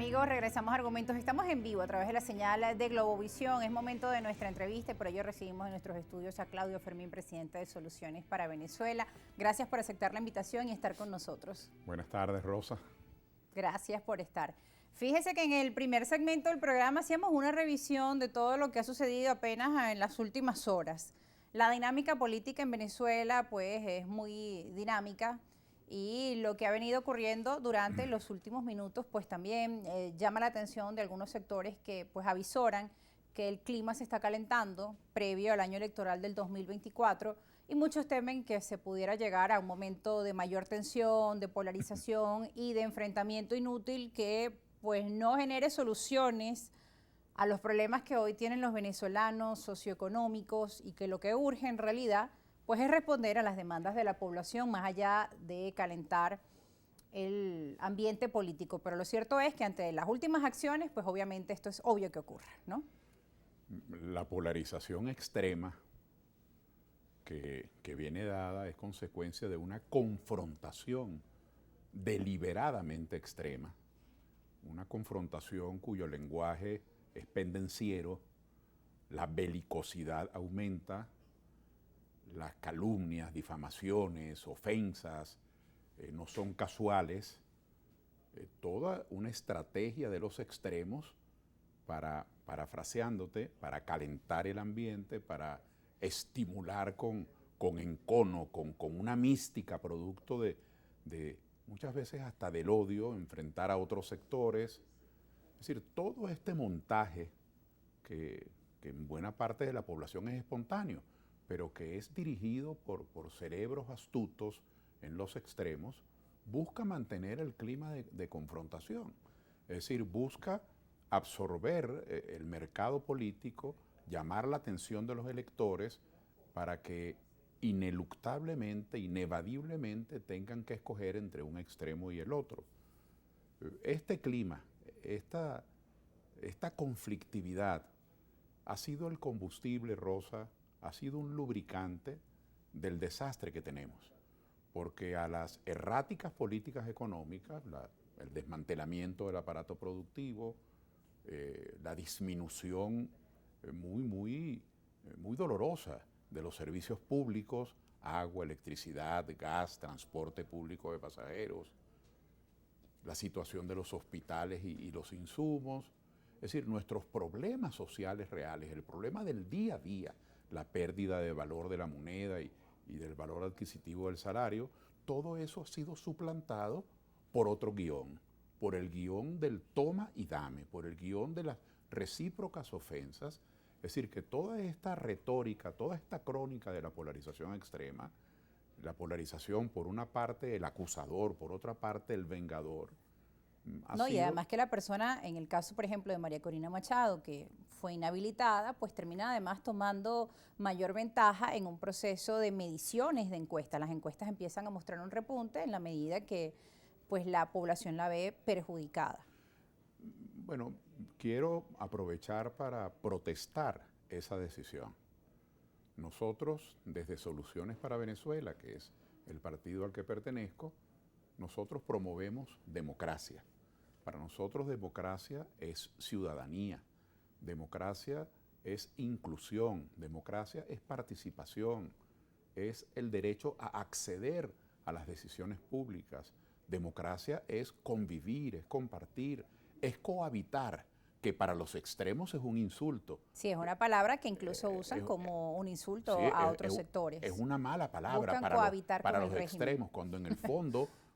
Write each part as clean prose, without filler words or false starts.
Amigos, regresamos a Argumentos. Estamos en vivo a través de la señal de Globovisión. Es momento de nuestra entrevista y por ello recibimos en nuestros estudios a Claudio Fermín, presidente de Soluciones para Venezuela. Gracias por aceptar la invitación y estar con nosotros. Buenas tardes, Rosa. Gracias por estar. Fíjese que en el primer segmento del programa hacíamos una revisión de todo lo que ha sucedido apenas en las últimas horas. La dinámica política en Venezuela pues es muy dinámica. Y lo que ha venido ocurriendo durante los últimos minutos, pues también llama la atención de algunos sectores que pues avisoran que el clima se está calentando previo al año electoral del 2024 y muchos temen que se pudiera llegar a un momento de mayor tensión, de polarización y de enfrentamiento inútil que pues no genere soluciones a los problemas que hoy tienen los venezolanos socioeconómicos y que lo que urge en realidad pues es responder a las demandas de la población más allá de calentar el ambiente político. Pero lo cierto es que ante las últimas acciones, pues obviamente esto es obvio que ocurra, ¿no? La polarización extrema que viene dada es consecuencia de una confrontación deliberadamente extrema, una confrontación cuyo lenguaje es pendenciero, la belicosidad aumenta, las calumnias, difamaciones, ofensas, no son casuales, toda una estrategia de los extremos parafraseándote, para calentar el ambiente, para estimular con encono, con una mística producto de muchas veces hasta del odio, enfrentar a otros sectores. Es decir, todo este montaje que en buena parte de la población es espontáneo, pero que es dirigido por cerebros astutos en los extremos, busca mantener el clima de confrontación. Es decir, busca absorber el mercado político, llamar la atención de los electores para que ineluctablemente, inevadiblemente tengan que escoger entre un extremo y el otro. Este clima, esta conflictividad ha sido el combustible, Rosa, ha sido un lubricante del desastre que tenemos, porque a las erráticas políticas económicas, el desmantelamiento del aparato productivo, la disminución muy dolorosa de los servicios públicos, agua, electricidad, gas, transporte público de pasajeros, la situación de los hospitales y los insumos, es decir, nuestros problemas sociales reales, el problema del día a día, la pérdida de valor de la moneda y del valor adquisitivo del salario, todo eso ha sido suplantado por otro guión, por el guión del toma y dame, por el guión de las recíprocas ofensas. Es decir, que toda esta retórica, toda esta crónica de la polarización extrema, la polarización por una parte el acusador, por otra parte el vengador, No, y además que la persona, en el caso, por ejemplo, de María Corina Machado, que fue inhabilitada, pues termina además tomando mayor ventaja en un proceso de mediciones de encuestas. Las encuestas empiezan a mostrar un repunte en la medida que pues, la población la ve perjudicada. Bueno, quiero aprovechar para protestar esa decisión. Nosotros, desde Soluciones para Venezuela, que es el partido al que pertenezco, nosotros promovemos democracia. Para nosotros democracia es ciudadanía, democracia es inclusión, democracia es participación, es el derecho a acceder a las decisiones públicas. Democracia es convivir, es compartir, es cohabitar, que para los extremos es un insulto. Sí, es una palabra que incluso usan como un insulto sí, a otros sectores. Es una mala palabra Buscan cohabitar para con los el extremos, régimen.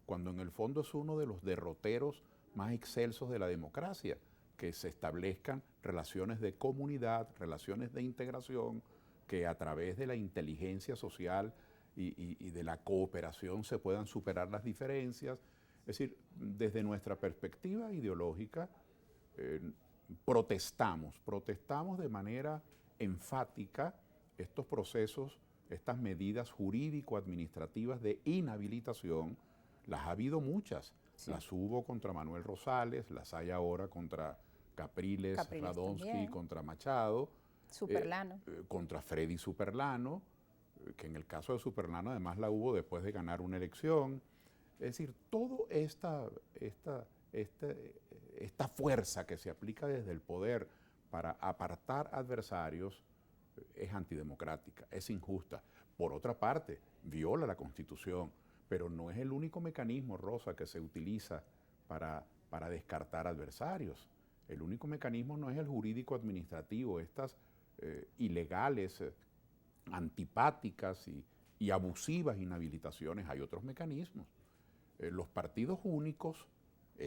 cuando en el fondo es uno de los derroteros más excelsos de la democracia, que se establezcan relaciones de comunidad, relaciones de integración, que a través de la inteligencia social y de la cooperación se puedan superar las diferencias. Es decir, desde nuestra perspectiva ideológica, protestamos de manera enfática estos procesos, estas medidas jurídico-administrativas de inhabilitación. Las ha habido muchas. Sí. Las hubo contra Manuel Rosales, las hay ahora contra Capriles Radonsky, también. Contra Machado. Superlano. Contra Freddy Superlano, que en el caso de Superlano además la hubo después de ganar una elección. Es decir, toda esta esta fuerza que se aplica desde el poder para apartar adversarios es antidemocrática, es injusta. Por otra parte, viola la Constitución, pero no es el único mecanismo, Rosa, que se utiliza para descartar adversarios. El único mecanismo no es el jurídico administrativo, estas ilegales, antipáticas y abusivas inhabilitaciones. Hay otros mecanismos. Los partidos únicos,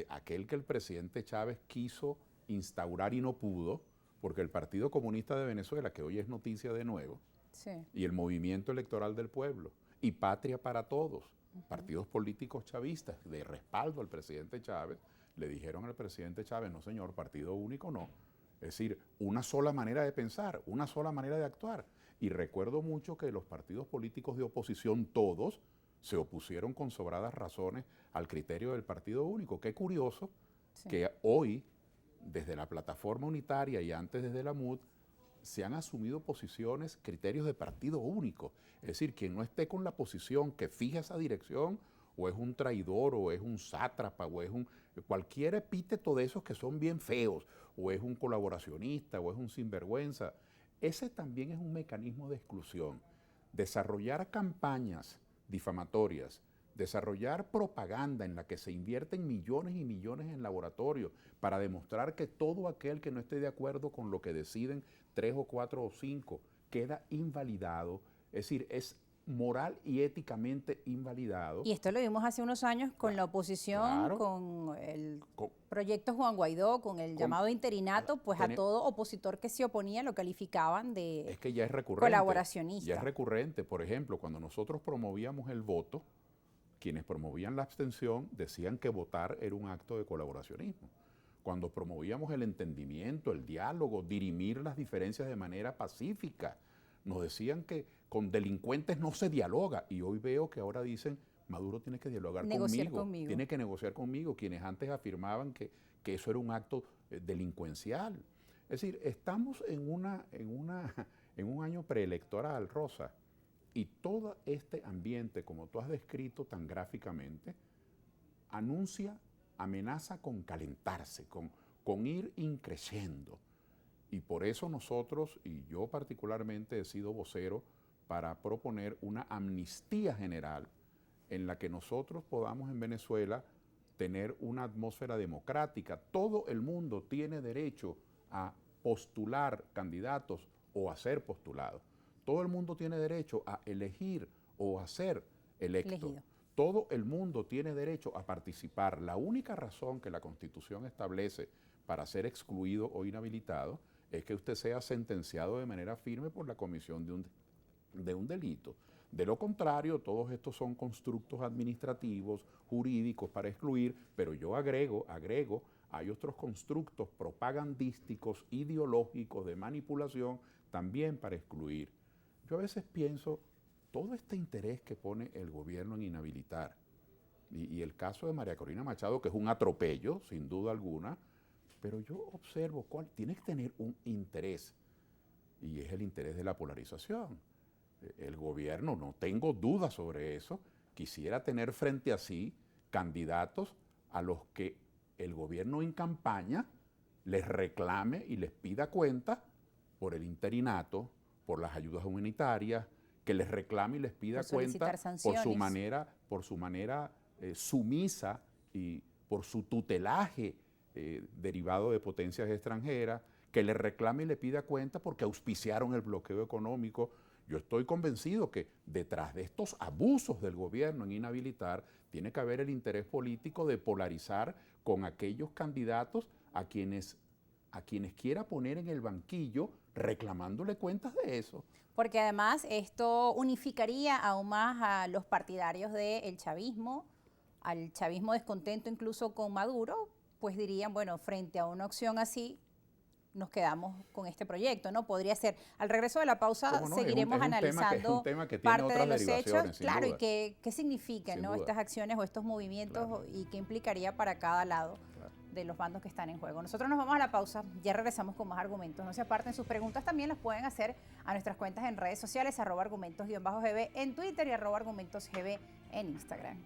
aquel que el presidente Chávez quiso instaurar y no pudo, porque el Partido Comunista de Venezuela, que hoy es noticia de nuevo, sí, y el Movimiento Electoral del Pueblo, y Patria para Todos, partidos políticos chavistas de respaldo al presidente Chávez, le dijeron al presidente Chávez, no señor, partido único no. Es decir, una sola manera de pensar, una sola manera de actuar. Y recuerdo mucho que los partidos políticos de oposición, todos, se opusieron con sobradas razones al criterio del partido único. Qué curioso sí, que hoy, desde la plataforma unitaria y antes desde la MUD, se han asumido posiciones, criterios de partido único. Es decir, quien no esté con la posición que fija esa dirección, o es un traidor, o es un sátrapa, o es cualquier epíteto de esos que son bien feos, o es un colaboracionista, o es un sinvergüenza. Ese también es un mecanismo de exclusión. Desarrollar campañas difamatorias, desarrollar propaganda en la que se invierten millones y millones en laboratorios para demostrar que todo aquel que no esté de acuerdo con lo que deciden 3 o 4 o 5 queda invalidado, es decir, es moral y éticamente invalidado. Y esto lo vimos hace unos años con la oposición, Claro. con el proyecto Juan Guaidó, con el llamado interinato, pues a todo opositor que se oponía lo calificaban de es que ya es recurrente, colaboracionista. ya es recurrente. Por ejemplo, cuando nosotros promovíamos el voto, quienes promovían la abstención decían que votar era un acto de colaboracionismo. Cuando promovíamos el entendimiento, el diálogo, dirimir las diferencias de manera pacífica, nos decían que con delincuentes no se dialoga. Y hoy veo que ahora dicen, Maduro tiene que dialogar conmigo, tiene que negociar conmigo, quienes antes afirmaban que eso era un acto delincuencial. Es decir, estamos en un año preelectoral, Rosa, y todo este ambiente, como tú has descrito tan gráficamente, amenaza con calentarse, con ir increciendo. Y por eso nosotros, y yo particularmente he sido vocero para proponer una amnistía general en la que nosotros podamos en Venezuela tener una atmósfera democrática. Todo el mundo tiene derecho a postular candidatos o a ser postulados. Todo el mundo tiene derecho a elegir o a ser electo. Todo el mundo tiene derecho a participar. La única razón que la Constitución establece para ser excluido o inhabilitado es que usted sea sentenciado de manera firme por la comisión de un delito. De lo contrario, todos estos son constructos administrativos, jurídicos para excluir, pero yo agrego, hay otros constructos propagandísticos, ideológicos, de manipulación, también para excluir. Yo a veces pienso, todo este interés que pone el gobierno en inhabilitar, y el caso de María Corina Machado, que es un atropello, sin duda alguna, pero yo observo cuál tiene que tener un interés, y es el interés de la polarización. El gobierno, no tengo dudas sobre eso, quisiera tener frente a sí candidatos a los que el gobierno en campaña les reclame y les pida cuenta por el interinato, por las ayudas humanitarias, que les reclame y les pida cuenta por su manera sumisa y por su tutelaje derivado de potencias extranjeras, que les reclame y le pida cuenta porque auspiciaron el bloqueo económico. Yo estoy convencido que detrás de estos abusos del gobierno en inhabilitar tiene que haber el interés político de polarizar con aquellos candidatos a quienes quiera poner en el banquillo reclamándole cuentas de eso. Porque además esto unificaría aún más a los partidarios del chavismo, al chavismo descontento incluso con Maduro, pues dirían, bueno, frente a una opción así, nos quedamos con este proyecto, ¿no? Podría ser. Al regreso de la pausa seguiremos analizando parte de los hechos, claro, y qué significan, ¿no?, estas acciones o estos movimientos, claro, y qué implicaría para cada lado, claro, de los bandos que están en juego. Nosotros nos vamos a la pausa, ya regresamos con más argumentos. No se aparten, sus preguntas también las pueden hacer a nuestras cuentas en redes sociales, @argumentos_gb en Twitter y @argumentosgb en Instagram.